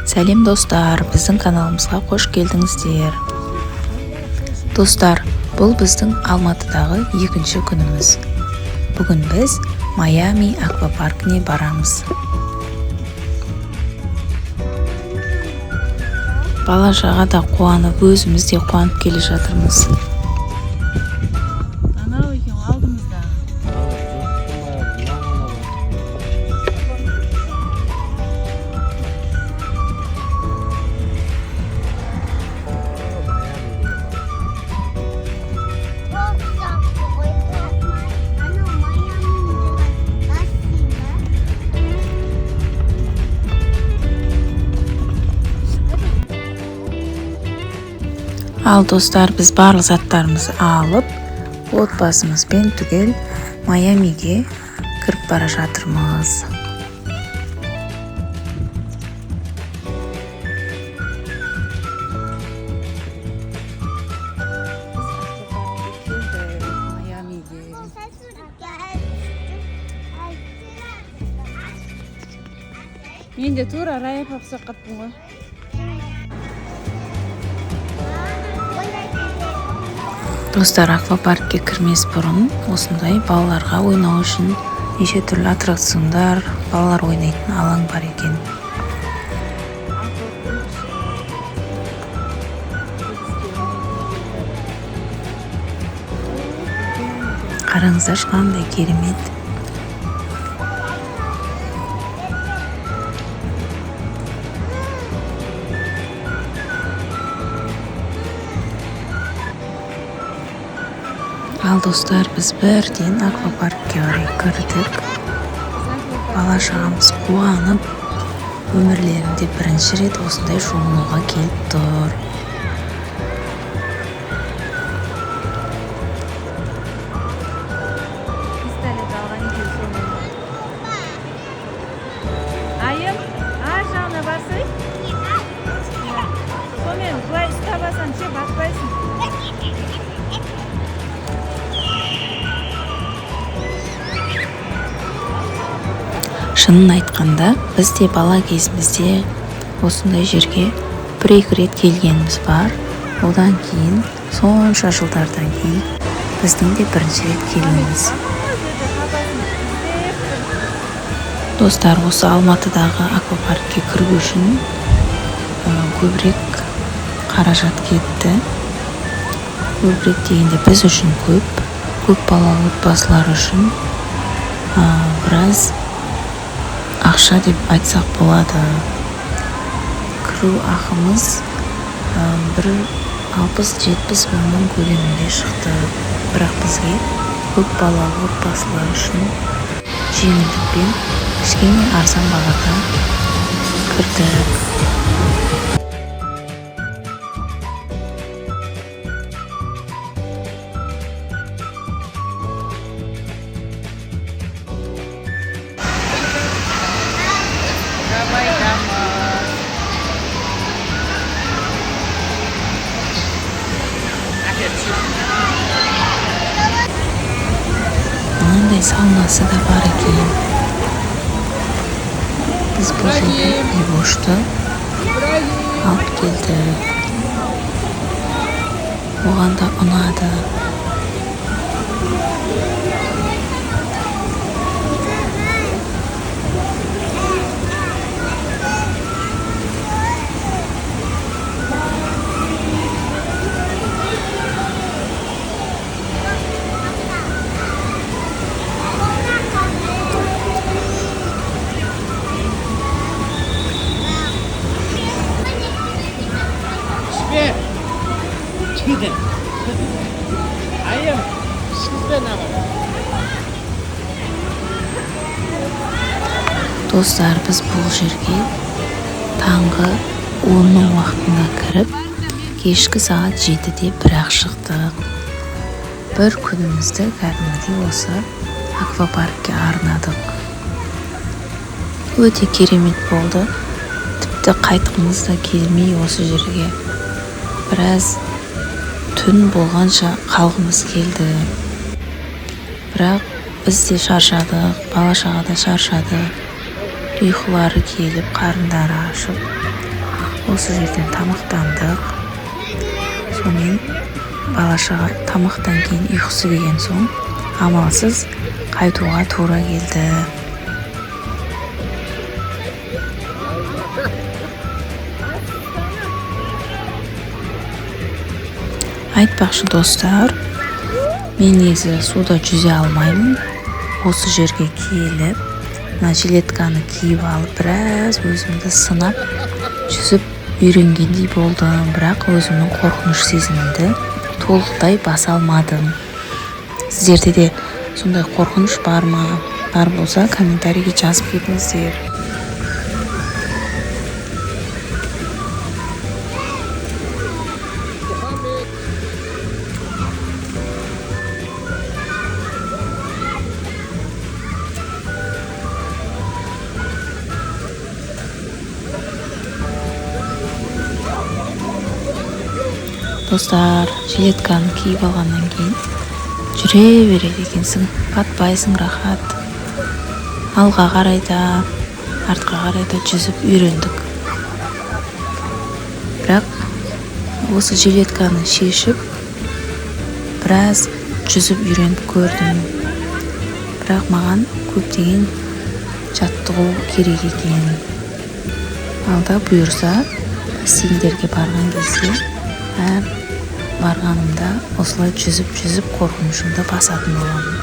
Сәлем достар, біздің каналымызға қош келдіңіздер. Достар, бұл біздің Алматыдағы екінші күніміз. Бүгін біз Майами аквапаркіне барамыз. Бала шаға да қуанып, өзіміз де қуанып келе жатырмыз. Ал достар, біз барлық заттарымызды алып, отбасымызбен түгел Майамиге кіріп бара жатырмыз. Мен де тура райып ақсақ қаттым ғой. Достар, аквапаркке кірмес бұрын осындай балаларға ойнау үшін неше түрлі аттракциондар, балалар ойнайтын алаң бар екен. Қараңыздар, қандай керемет. Ал достар, біз бірден аквапаркке қарай кірдік. Бала шағамыз қуанып, өмірлерінде бірінші рет осындай шомылуға келіп тұр. Айым, ар жағына барсай? Сомен бұлай ұстабасан ше батпайсың. Шынын айтқанда, біз де бала кезімізде осындай жерге бір-екі рет келгеніміз бар. Одан кейін, сонша жылдардан кейін, біздің де бірінші рет келуіміз. Достар, осы Алматыдағы аквапаркке кіру үшін көбірек қаражат кетті. Көбірек дегенде біз үшін көп балалы отбасылар үшін біраз ақша деп айтсақ болады. Кіру ақымыз бір 60-70 мыңның көлемінде шықты. Бірақ бізге көп балалы отбасылар үшін жеңілдікпен кішкене арзан бағаға кірдік. Мынандай саунасы да бар екен. Біз бұл жерге ивошты алып келдік. Оған да ұнады. Ayım, sizden ne var? Достар, біз бұл жерге таңғы 10-ның уақытында кіріп, кешкі сағат 7-де бірақ шықтық. Бір күнімізді кәдімгідей осы аквапаркке арнадық. Өте керемет болды. Тіпті қайтқымыз да келмей осы жерге. Біраз түн болғанша қалғымыз келді. Бірақ біз де шаршадық, бала шаға да шаршады. ұйқылары келіп, қарындары ашып, осы жерден тамақтандық. Сонымен бала-шаға тамақтан кейін ұйқысы келген соң амалсыз қайтуға тура келді. Айтпақшы достар, мен негізі суда жүзе алмаймын. Осы жерге келіп, мына жилетканы киіп алып, біраз өзімді сынап, жүзіп үйренгендей болдым, бірақ өзімнің қорқыныш сезімімді толықтай баса алмадым. Сіздерде де сондай қорқыныш бар ма? Бар болса, комментарийге жазып кетіңіздер. Достар, жилетканы киіп алғаннан кейін жүре береді екенсің, батпайсың, рахат. Алға қарай да, артқа қарай да жүзіп үйрендік. Бірақ осы жилетканы шешіп, біраз жүзіп үйреніп көрдім. Бірақ маған көптеген жаттығу керек екен. Алда бұйырса, бассейндерге барған кезде әр барғанымда осылай жүзіп қорқынышымды басатын боламын.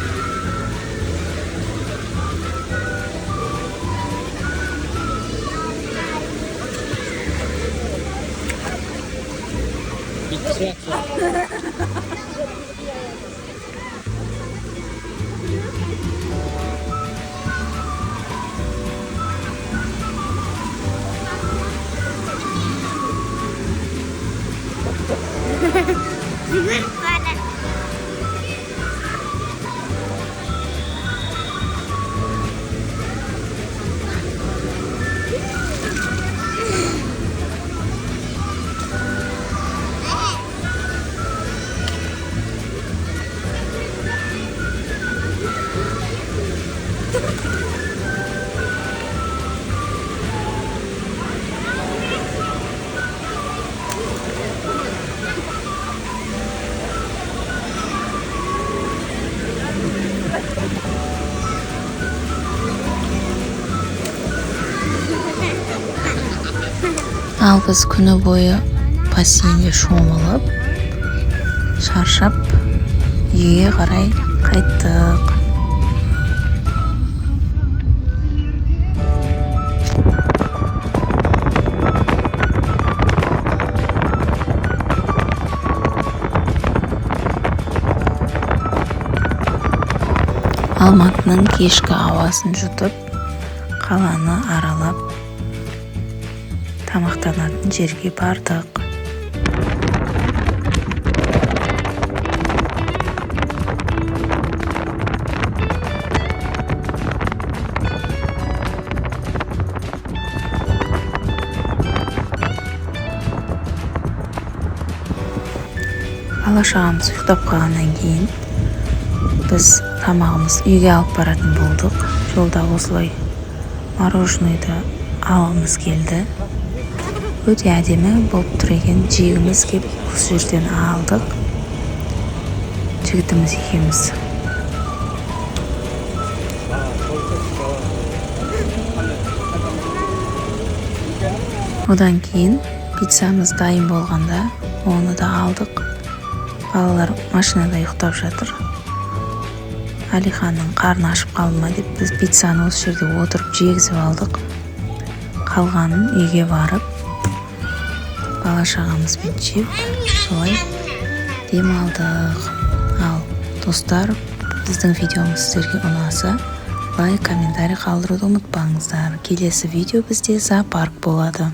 Ал біз күні бойы бассейнде шомылып, шаршап, үйге қарай қайттық. Алматының кешкі ауасын жұтып, қаланы аралап, тамақтанатын жерге бардық. Бала-шағамыз ұйықтап қалғаннан кейін біз тамағымыз үйге алып баратын болдық. Жолда осылай мороженыйды алғымыз келді. Өте әдемі болып тұр екен. Жегіміз кеп осы жерден алдық. Жігітіміз екеуміз. Одан кейін пиццамыз дайын болғанда оны да алдық. Балалар машинада ұйықтап жатыр. Алиханның қарны ашып қалды ма деп біз пиццаны осы жерде отырып жегізіп алдық. Қалғанын үйге барып бала-шағамызбен жеп, солай демалдық. Ал достар, біздің видеомыз сіздерге ұнаса, лайк, комментарий қалдыруды ұмытпаңыздар. Келесі видео бізде зоопарк болады.